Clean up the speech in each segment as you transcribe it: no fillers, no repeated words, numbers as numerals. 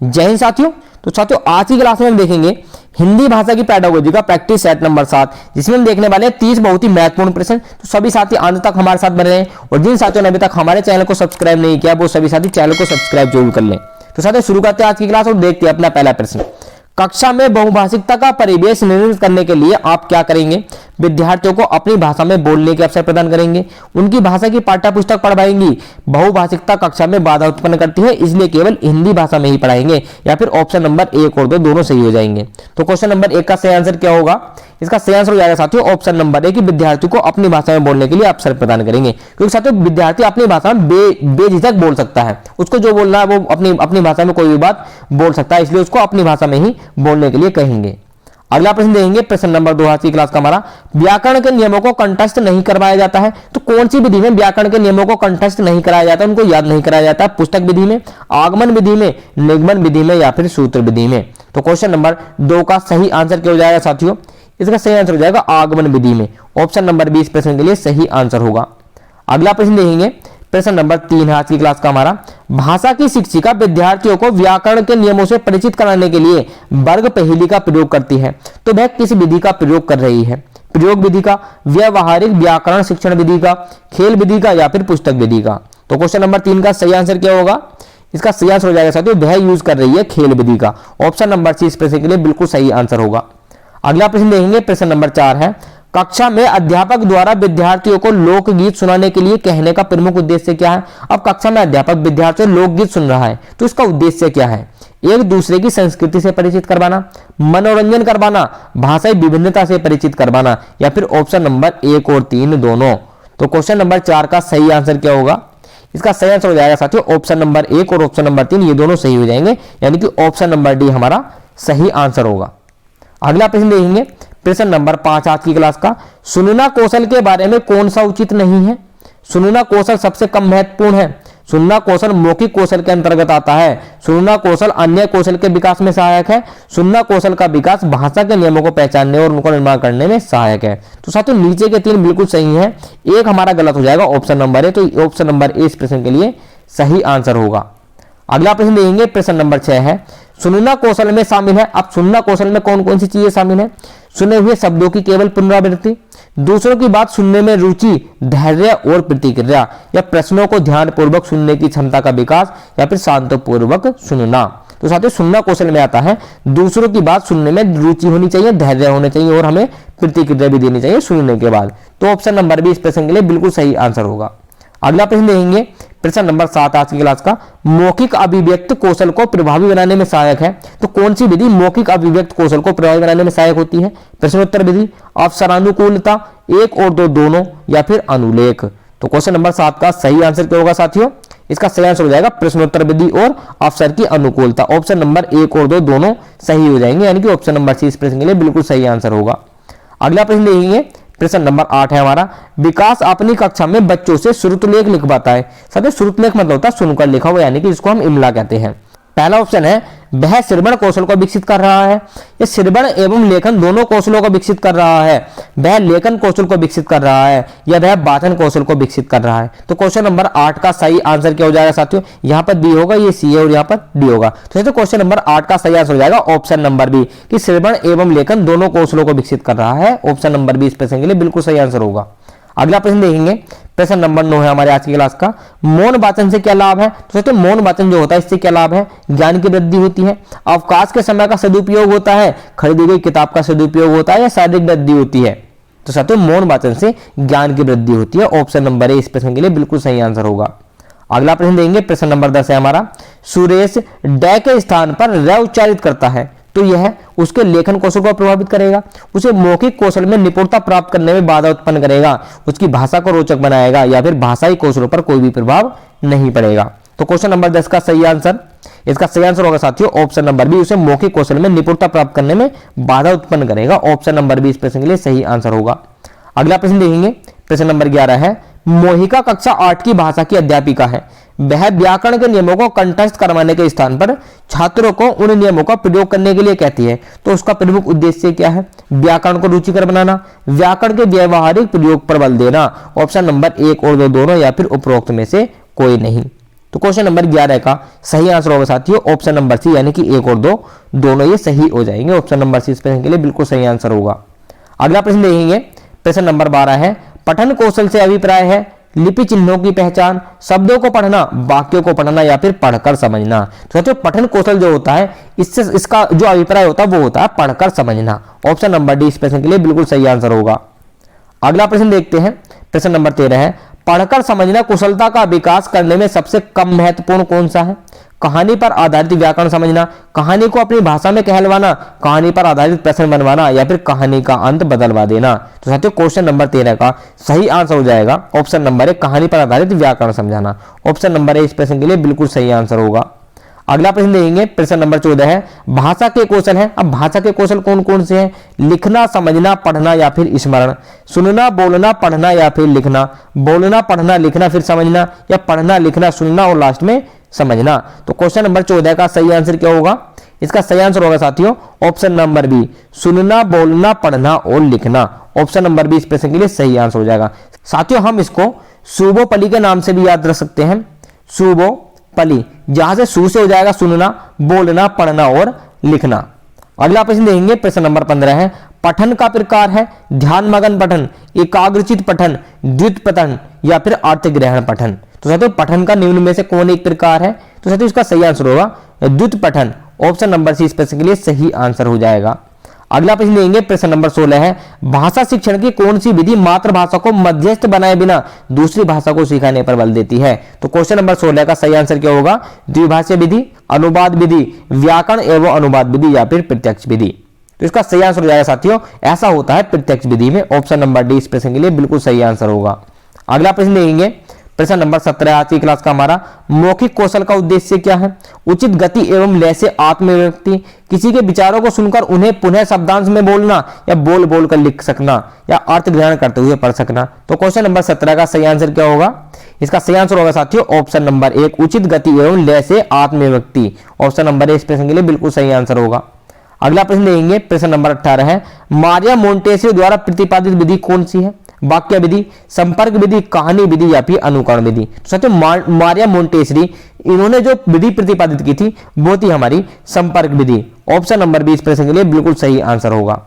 जय हिंद साथियों। तो साथियों आज की क्लास में हम देखेंगे हिंदी भाषा की पेडागोजी का प्रैक्टिस सेट नंबर 7, जिसमें हम देखने वाले हैं 30 बहुत ही महत्वपूर्ण प्रश्न। तो सभी साथी अंत तक हमारे साथ बने रहें और जिन साथियों ने अभी तक हमारे चैनल को सब्सक्राइब नहीं किया वो सभी साथी चैनल को सब्सक्राइब जरूर कर लें। तो साथियों शुरू करते हैं आज की क्लास और देखते हैं अपना पहला प्रश्न। कक्षा में बहुभाषिकता का परिवेश निर्मित करने के लिए आप क्या करेंगे? विद्यार्थियों को अपनी भाषा में बोलने के अवसर प्रदान करेंगे, उनकी भाषा की पाठ्य पुस्तक पढ़वाएंगी। बहुभाषिकता कक्षा में बाधा उत्पन्न करती है, इसलिए केवल हिंदी भाषा में ही पढ़ाएंगे, या फिर ऑप्शन नंबर 1 और 2 दोनों सही हो जाएंगे। तो क्वेश्चन नंबर 1 का सही आंसर क्या होगा? इसका सही आंसर हो जाएगा साथियों ऑप्शन नंबर 1 कि विद्यार्थी को अपनी भाषा में बोलने के लिए अवसर प्रदान करेंगे, क्योंकि साथियों विद्यार्थी अपनी भाषा में बेझिझक बोल सकता है। उसको जो बोलना है वो अपनी भाषा में कोई भी बात बोल सकता है, इसलिए उसको अपनी भाषा में ही बोलने के लिए कहेंगे। अगला प्रश्न देखेंगे प्रश्न नंबर 2 आज की क्लास का हमारा। व्याकरण के नियमों को कंठस्थ नहीं करवाया जाता है, तो कौन सी विधि में व्याकरण के नियमों को कंठस्थ नहीं कराया जाता, उनको याद नहीं कराया जाता? पुस्तक विधि में, आगमन विधि में, निगमन विधि में, या फिर सूत्र विधि में? तो क्वेश्चन नंबर 2 का सही आंसर क्या हो जाएगा साथियों? इसका सही आंसर हो जाएगा आगमन विधि में। ऑप्शन नंबर 20 प्रश्न के लिए सही आंसर होगा। अगला प्रश्न देखेंगे प्रश्न नंबर 3 है आज की क्लास का हमारा। भाषा की शिक्षिका विद्यार्थियों को व्याकरण के नियमों से परिचित कराने के लिए वर्ग पहेली का प्रयोग करती है, तो वह किस विधि का प्रयोग कर रही है? प्रयोग विधि का, व्यवहारिक व्याकरण शिक्षण विधि का, खेल विधि का, या फिर पुस्तक विधि का? तो क्वेश्चन नंबर 3 का सही आंसर क्या होगा? इसका सही आंसर हो जाएगा साथियों वह यूज कर रही है खेल विधि का। ऑप्शन नंबर सी इस प्रश्न के लिए बिल्कुल सही आंसर होगा। अगला प्रश्न देखेंगे प्रश्न नंबर 4 है। कक्षा में अध्यापक द्वारा विद्यार्थियों को लोकगीत सुनाने के लिए कहने का प्रमुख उद्देश्य क्या है? अब कक्षा में अध्यापक विद्यार्थियों लोकगीत सुन रहा है, तो इसका उद्देश्य क्या है? एक दूसरे की संस्कृति से परिचित करवाना, मनोरंजन करवाना, भाषाई विभिन्नता से परिचित करवाना, या फिर ऑप्शन नंबर 1 और 3 दोनों? तो क्वेश्चन नंबर 4 का सही आंसर क्या होगा? इसका सही आंसर हो जाएगा साथियों ऑप्शन नंबर 1 और ऑप्शन नंबर 3 ये दोनों सही हो जाएंगे, यानी कि ऑप्शन नंबर डी हमारा सही आंसर होगा। अगला प्रश्न देखेंगे प्रश्न नंबर 5 आज की क्लास का। सुनना कौशल के बारे में कौन सा उचित नहीं है? सुनना कौशल सबसे कम महत्वपूर्ण है। सुनना कौशल मौखिक कौशल के अंतर्गत आता है। सुनना कौशल अन्य कौशल के विकास में सहायक है। सुनना कौशल का विकास भाषा के नियमों को पहचानने और उनको निर्माण करने में सहायक है। तो साथियों नीचे के 3 बिल्कुल सही हैं, एक हमारा गलत हो जाएगा ऑप्शन नंबर ए। तो ऑप्शन नंबर ए इस प्रश्न के लिए सही आंसर होगा। अगला प्रश्न देखेंगे प्रश्न नंबर 6 है। सुनना कौशल में शामिल है। अब सुनना कौशल में कौन कौन सी चीजें शामिल है? सुने हुए शब्दों की केवल पुनरावृत्ति, दूसरों की बात सुनने में रुचि, धैर्य और प्रतिक्रिया, या प्रश्नों को ध्यानपूर्वक सुनने की क्षमता का विकास, या फिर शांतपूर्वक सुनना? तो साथियों सुनना कौशल में आता है दूसरों की बात सुनने में रुचि होनी चाहिए, धैर्य होने चाहिए और हमें प्रतिक्रिया भी देनी चाहिए सुनने के बाद। तो ऑप्शन नंबर 20 प्रश्न के लिए बिल्कुल सही आंसर होगा। अगला प्रश्न देखेंगे प्रश्न नंबर 7 आज की क्लास का। मौखिक अभिव्यक्त कौशल को प्रभावी बनाने में सहायक है, तो कौन सी विधि मौखिक अभिव्यक्त कौशल को प्रभावी बनाने में सहायक होती है? प्रश्नोत्तर विधि, अवसरानुकूलता, 1 और 2 दोनों, या फिर अनुलेख? तो क्वेश्चन नंबर 7 का सही आंसर क्या होगा साथियों? इसका सही आंसर हो जाएगा प्रश्नोत्तर विधि और अवसर की अनुकूलता। ऑप्शन नंबर 1 और 2 दोनों सही हो जाएंगे, यानी कि ऑप्शन नंबर सी इस प्रश्न के लिए बिल्कुल सही आंसर होगा। अगला प्रश्न देखेंगे प्रश्न नंबर 8 है हमारा। विकास अपनी कक्षा में बच्चों से श्रुतलेख लिखवाता है। साथियों श्रुतलेख मतलब होता है सुनकर लिखा हुआ, यानी कि इसको हम इमला कहते हैं। पहला ऑप्शन है वह श्रवण कौशल को विकसित कर रहा है। ये श्रवण एवं लेखन दोनों कौशलों को विकसित कर रहा है। वह लेखन कौशल को विकसित कर रहा है, या वह वाचन कौशल को विकसित कर रहा है? तो क्वेश्चन नंबर 8 का सही आंसर क्या हो जाएगा साथियों? यहाँ पर बी होगा, ये सी है और यहाँ पर डी होगा। तो क्वेश्चन नंबर 8 का सही आंसर हो जाएगा ऑप्शन नंबर बी कि श्रवण एवं लेखन दोनों कौशलों को विकसित कर रहा है। ऑप्शन नंबर 20 प्रश्न के लिए बिल्कुल सही आंसर होगा। अगला प्रश्न देखेंगे प्रश्न नंबर 9 है हमारे आज की क्लास का। मौन वाचन से क्या लाभ है? तो सोचते मौन वाचन जो होता है इससे क्या लाभ है? ज्ञान की वृद्धि होती है, अवकाश के समय का सदुपयोग होता है, खरीदी गई किताब का सदुपयोग होता है, या शारीरिक वृद्धि होती है? तो साथियों मौन वाचन से ज्ञान की वृद्धि होती है। ऑप्शन नंबर ए इस प्रश्न के लिए बिल्कुल सही आंसर होगा। अगला प्रश्न देंगे प्रश्न नंबर 10 है हमारा। सुरेश ड के स्थान पर र उच्चारित करता है, तो यह उसके लेखन कौशल को प्रभावित करेगा, उसे मौखिक कौशल में निपुणता प्राप्त करने में बाधा उत्पन्न करेगा, उसकी भाषा को रोचक बनाएगा, या फिर भाषाई कौशलों पर कोई भी प्रभाव नहीं पड़ेगा? तो क्वेश्चन नंबर 10 का सही आंसर, इसका सही आंसर होगा साथियों ऑप्शन नंबर बी, उसे मौखिक कौशल में निपुणता प्राप्त करने में बाधा उत्पन्न करेगा। ऑप्शन नंबर 20 प्रश्न के लिए सही आंसर होगा। अगला प्रश्न देखेंगे प्रश्न नंबर 11 है। मोहिका कक्षा 8 की भाषा की अध्यापिका है। वह व्याकरण के नियमों को कंठस्थ करवाने के स्थान पर छात्रों को उन नियमों का प्रयोग करने के लिए कहती है, तो उसका प्रमुख उद्देश्य क्या है? व्याकरण को रुचिकर बनाना, व्याकरण के व्यवहारिक प्रयोग पर बल देना। ऑप्शन नंबर 1 और 2 दोनों, या फिर उपरोक्त में से कोई नहीं? तो क्वेश्चन नंबर 11 का सही आंसर होगा साथियों ऑप्शन नंबर सी, यानी कि 1 और 2 दोनों ये सही हो जाएंगे। ऑप्शन नंबर सी इस प्रश्न के लिए बिल्कुल सही आंसर होगा। अगला प्रश्न देखेंगे, प्रश्न नंबर 12 है, पठन कौशल से अभिप्राय है लिपि चिन्हों की पहचान, शब्दों को पढ़ना, वाक्यों को पढ़ना या फिर पढ़कर समझना। तो साथियों पठन कौशल जो होता है इससे इसका जो अभिप्राय होता है वो होता है पढ़कर समझना। ऑप्शन नंबर डी इस प्रश्न के लिए बिल्कुल सही आंसर होगा। अगला प्रश्न देखते हैं, प्रश्न नंबर 13 है, पढ़कर समझना कुशलता का विकास करने में सबसे कम महत्वपूर्ण कौन सा है? कहानी पर आधारित व्याकरण समझना, कहानी को अपनी भाषा में कहलवाना, कहानी पर आधारित प्रश्न बनवाना या फिर कहानी का अंत बदलवा देना। तो साथियों क्वेश्चन नंबर 13 का सही आंसर हो जाएगा ऑप्शन नंबर 1, कहानी पर आधारित व्याकरण समझाना। ऑप्शन नंबर 1 इस प्रश्न के लिए बिल्कुल सही आंसर होगा। अगला प्रश्न देखेंगे, प्रश्न नंबर 14 है, भाषा के कौशल है। अब भाषा के कौशल कौन कौन से हैं? लिखना, समझना, पढ़ना या फिर स्मरण, सुनना, बोलना, पढ़ना या फिर लिखना, बोलना, पढ़ना, लिखना फिर समझना, या पढ़ना, लिखना, सुनना और लास्ट में समझना। तो क्वेश्चन नंबर 14 का सही आंसर क्या होगा? इसका सही आंसर होगा साथियों ऑप्शन नंबर बी, सुनना, बोलना, पढ़ना और लिखना। ऑप्शन नंबर बी इस प्रश्न के लिए सही आंसर हो जाएगा। साथियों हम इसको सुबोपली के नाम से भी याद रख सकते हैं, सुबोपली, जहां से सु से हो जाएगा सुनना, बोलना, पढ़ना और लिखना। अगला प्रश्न देखेंगे, प्रश्न नंबर 15 है, पठन का प्रकार है ध्यान मगन पठन, एकाग्रचित पठन, द्वित पठन या फिर अर्थ ग्रहण पठन। तो साथियों पठन का निम्न में से कौन एक प्रकार है? तो साथियों इसका सही आंसर होगा द्वित पठन। ऑप्शन नंबर सी इस प्रश्न के लिए सही आंसर हो जाएगा। अगला प्रश्न देंगे, प्रश्न नंबर 16 है, भाषा शिक्षण की कौन सी विधि मातृभाषा को मध्यस्थ बनाए बिना दूसरी भाषा को सिखाने पर बल देती है? तो क्वेश्चन नंबर 16 का सही आंसर क्या होगा? द्विभाषीय विधि, अनुवाद विधि, व्याकरण एवं अनुवाद विधि या फिर प्रत्यक्ष विधि। तो इसका सही आंसर हो जाएगा साथियों, ऐसा होता है प्रत्यक्ष विधि में। ऑप्शन नंबर डी इस प्रश्न के लिए बिल्कुल सही आंसर होगा। अगला प्रश्न देखेंगे, प्रश्न नंबर 17 आज की क्लास का हमारा, मौखिक कौशल का उद्देश्य क्या है? उचित गति एवं लय से आत्मव्यक्ति, किसी के विचारों को सुनकर उन्हें पुनः शब्दांश में बोलना या बोल बोल कर लिख सकना, या अर्थ ग्रहण करते हुए पढ़ सकना। तो क्वेश्चन नंबर 17 का सही आंसर क्या होगा? इसका सही आंसर होगा साथियों ऑप्शन नंबर 1, उचित गति एवं लय से आत्मव्यक्ति। ऑप्शन नंबर 1 इस प्रश्न के लिए बिल्कुल सही आंसर होगा। अगला प्रश्न देखेंगे, प्रश्न नंबर 18 है, मारिया मोंटेसरी द्वारा प्रतिपादित विधि कौन सी है? वाक्य विधि, संपर्क विधि, कहानी विधि या फिर अनुकरण विधि। तो साथियों मारिया मोंटेसरी इन्होंने जो विधि प्रतिपादित की थी वो थी हमारी संपर्क विधि। ऑप्शन नंबर 20 प्रश्न के लिए बिल्कुल सही आंसर होगा।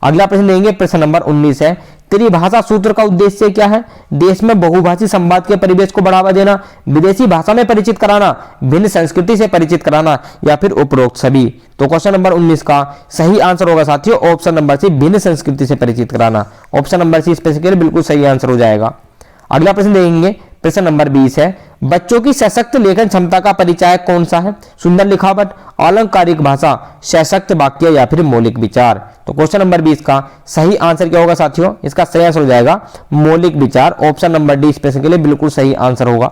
अगला प्रश्न देंगे, प्रश्न नंबर 19 है, त्रिभाषा सूत्र का उद्देश्य क्या है? देश में बहुभाषी संवाद के परिवेश को बढ़ावा देना, विदेशी भाषा में परिचित कराना, भिन्न संस्कृति से परिचित कराना या फिर उपरोक्त सभी। तो क्वेश्चन नंबर 19 का सही आंसर होगा साथियों ऑप्शन नंबर सी, भिन्न संस्कृति से परिचित कराना। ऑप्शन नंबर सी स्पेसिफिकली बिल्कुल सही आंसर हो जाएगा। अगला प्रश्न देखेंगे, प्रश्न नंबर 20 है, बच्चों की सशक्त लेखन क्षमता का परिचय कौन सा है? सुंदर लिखावट, अलंकारिक भाषा, सशक्त वाक्य या फिर मौलिक विचार। तो क्वेश्चन नंबर 20 का सही आंसर क्या होगा साथियों? इसका सही आंसर हो जाएगा मौलिक विचार। ऑप्शन नंबर डी इस प्रश्न के लिए बिल्कुल सही आंसर होगा।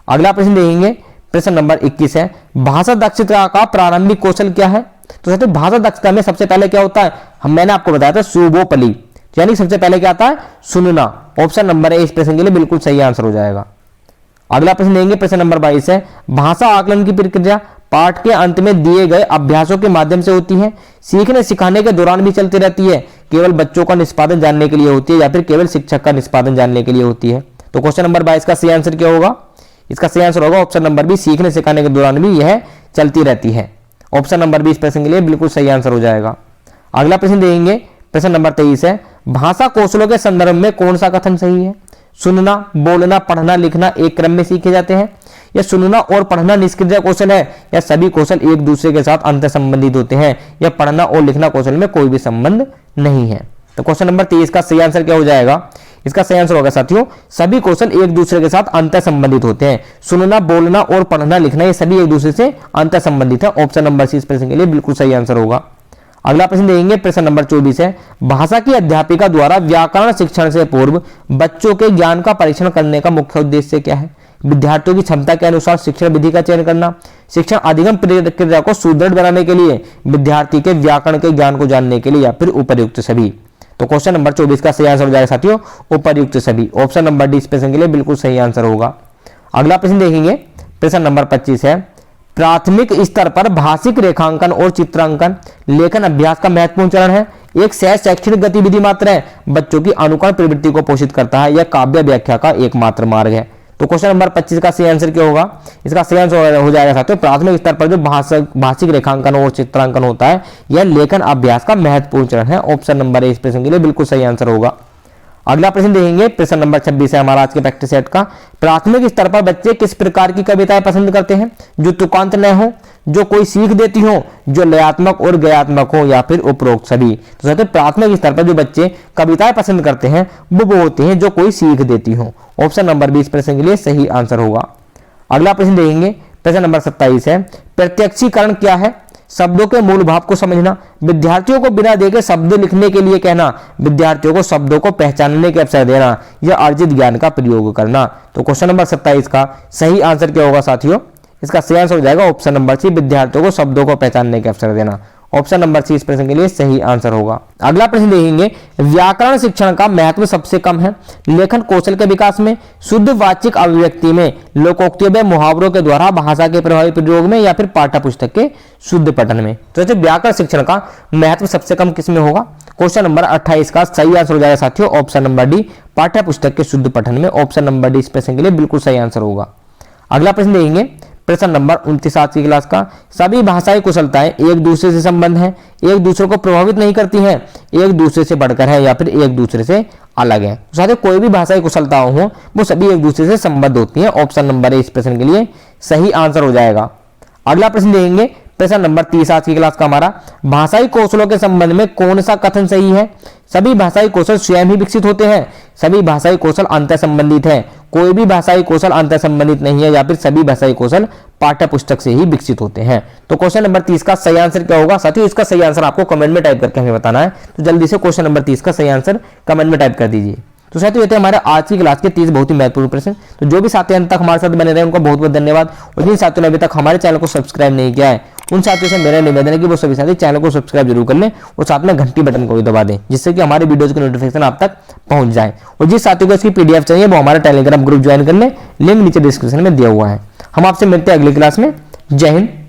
अगला प्रश्न देखेंगे, प्रश्न नंबर 21 है, भाषा दक्षता का प्रारंभिक कौशल क्या है? तो साथियों भाषा दक्षता में सबसे पहले क्या होता है? मैंने आपको बताया था सुबोपली, यानी सबसे पहले क्या आता है? सुनना। ऑप्शन नंबर ए इस प्रश्न के लिए बिल्कुल सही आंसर हो जाएगा। अगला प्रश्न देंगे, प्रश्न नंबर 22 है, भाषा आकलन की प्रक्रिया पाठ के अंत में दिए गए अभ्यासों के माध्यम से होती है, सीखने सिखाने के दौरान भी चलती रहती है, केवल बच्चों का निष्पादन जानने के लिए होती है या फिर केवल शिक्षक का निष्पादन जानने के लिए होती है। तो क्वेश्चन नंबर 22 का सही आंसर क्या होगा? इसका सही आंसर होगा ऑप्शन नंबर बी, सीखने सिखाने के दौरान भी यह चलती रहती है। ऑप्शन नंबर 20 प्रश्न के लिए बिल्कुल सही आंसर हो जाएगा। अगला प्रश्न देखेंगे, प्रश्न नंबर 23 है, भाषा कौशलों के संदर्भ में कौन सा कथन सही है? सुनना, बोलना, पढ़ना, लिखना एक क्रम में सीखे जाते हैं, या सुनना और पढ़ना निष्क्रिय कौशल है, या सभी कौशल एक दूसरे के साथ अंतर संबंधित होते हैं, या पढ़ना और लिखना कौशल में कोई भी संबंध नहीं है। तो क्वेश्चन नंबर 23 का सही आंसर क्या हो जाएगा? इसका सही आंसर होगा साथियों सभी कौशल एक दूसरे के साथ अंतर संबंधित होते हैं। सुनना, बोलना और पढ़ना, लिखना ये सभी एक दूसरे से अंतर संबंधित है। ऑप्शन नंबर सी इस प्रश्न के लिए बिल्कुल सही आंसर होगा। अगला प्रश्न देखेंगे, प्रश्न नंबर 24 है, भाषा की अध्यापिका द्वारा व्याकरण शिक्षण से पूर्व बच्चों के ज्ञान का परीक्षण करने का मुख्य उद्देश्य क्या है? विद्यार्थियों की क्षमता के अनुसार शिक्षण विधि का चयन करना, शिक्षण अधिगम प्रक्रिया को सुदृढ़ बनाने के लिए, विद्यार्थी के व्याकरण के ज्ञान को जानने के लिए या फिर उपर्युक्त सभी। तो क्वेश्चन नंबर 24 का सही आंसर हो जाएगा साथियों उपर्युक्त सभी। ऑप्शन नंबर डी इस प्रश्न के लिए बिल्कुल सही आंसर होगा। अगला प्रश्न देखेंगे, प्रश्न नंबर 25 है, प्राथमिक स्तर पर भाषिक रेखांकन और चित्रांकन लेखन अभ्यास का महत्वपूर्ण चरण है, एक सहज शैक्षणिक गतिविधि मात्र है, बच्चों की अनुकरण प्रवृत्ति को पोषित करता है, यह काव्य व्याख्या का एकमात्र मार्ग है। तो क्वेश्चन नंबर 25 का सही आंसर क्या होगा? इसका सही आंसर हो जाएगा साथियों, प्राथमिक स्तर पर जो भाषिक रेखांकन और चित्रांकन होता है यह लेखन अभ्यास का महत्वपूर्ण चरण है। ऑप्शन नंबर ए इस प्रश्न के लिए बिल्कुल सही आंसर होगा। अगला प्रश्न देखेंगे, प्रश्न नंबर 26 है हमारा आज के प्रैक्टिस सेट का। प्राथमिक स्तर पर बच्चे किस प्रकार की कविताएं पसंद करते हैं? जो तुकांत न हो, जो कोई सीख देती हो, जो लयात्मक और गयात्मक हो, या फिर उपरोक्त सभी। तो कहते हैं प्राथमिक स्तर पर जो बच्चे कविताएं पसंद करते हैं वो होते हैं जो कोई सीख देती हो। ऑप्शन नंबर 20 प्रश्न के लिए सही आंसर होगा। अगला प्रश्न देखेंगे, प्रश्न नंबर 27 है, प्रत्यक्षीकरण क्या है? शब्दों के मूल भाव को समझना, विद्यार्थियों को बिना देखे शब्द लिखने के लिए कहना, विद्यार्थियों को शब्दों को पहचानने के अवसर देना, या अर्जित ज्ञान का प्रयोग करना। तो क्वेश्चन नंबर 27 का सही आंसर क्या होगा साथियों? इसका सही आंसर हो जाएगा ऑप्शन नंबर सी, विद्यार्थियों को शब्दों को पहचानने के अवसर देना। ऑप्शन नंबर सी इस प्रश्न के लिए सही आंसर होगा। अगला प्रश्न देखेंगे, व्याकरण शिक्षण का महत्व सबसे कम है? लेखन कौशल के विकास में, शुद्ध वाचिक अभिव्यक्ति में, लोकोक्तियों में, मुहावरों के द्वारा भाषा के प्रभावी प्रयोग में, या फिर पाठ्य पुस्तक के शुद्ध पठन में। तो ऐसे व्याकरण शिक्षण का महत्व सबसे कम किसमें होगा? क्वेश्चन नंबर 28 का सही आंसर हो जाएगा साथियों ऑप्शन नंबर डी, पाठ्य पुस्तक के शुद्ध पठन में। ऑप्शन नंबर डी इस प्रश्न के लिए बिल्कुल सही आंसर होगा। अगला प्रश्न देखेंगे, प्रश्न नंबर 29 आज की क्लास का। सभी भाषाई कुशलताएं एक दूसरे से संबंध है, एक दूसरे को प्रभावित नहीं करती हैं, एक दूसरे से बढ़कर है, या फिर एक दूसरे से अलग है। साथियों कोई भी भाषाई कुशलताएं हो वो सभी एक दूसरे से संबद्ध होती हैं। ऑप्शन नंबर ए इस प्रश्न के लिए सही आंसर हो जाएगा। अगला प्रश्न देखेंगे, प्रश्न नंबर 30 आज की क्लास का हमारा, भाषाई कौशलों के संबंध में कौन सा कथन सही है? सभी भाषाई कौशल स्वयं ही विकसित होते हैं, सभी भाषाई कौशल अंतर संबंधित है, कोई भी भाषाई कौशल अंतर संबंधित नहीं है, या फिर सभी भाषाई कौशल पाठ्य पुस्तक से ही विकसित होते हैं। तो क्वेश्चन नंबर 30 का सही आंसर क्या होगा साथियों? इसका सही आंसर आपको कमेंट में टाइप करके हमें बताना है। तो जल्दी से क्वेश्चन नंबर 30 का सही आंसर कमेंट में टाइप कर दीजिए। तो साथियों ये थे हमारे आज की क्लास के 30 बहुत ही महत्वपूर्ण प्रश्न। तो जो भी साथी अंत तक हमारे साथ बने रहे उनको बहुत बहुत धन्यवाद। और जिन साथियों ने अभी तक हमारे चैनल को सब्सक्राइब नहीं किया है उन साथियों से मेरा निवेदन है कि वो सभी साथी चैनल को सब्सक्राइब जरूर कर लें और साथ में घंटी बटन को भी दबा दें, जिससे कि हमारे वीडियोज की नोटिफिकेशन आप तक पहुंच जाए। और जिस साथियों को इसकी पीडीएफ चाहिए वो हमारा टेलीग्राम ग्रुप ज्वाइन कर लें, लिंक नीचे डिस्क्रिप्शन में दिया हुआ है। हम आपसे मिलते हैं अगली क्लास में। जय हिंद।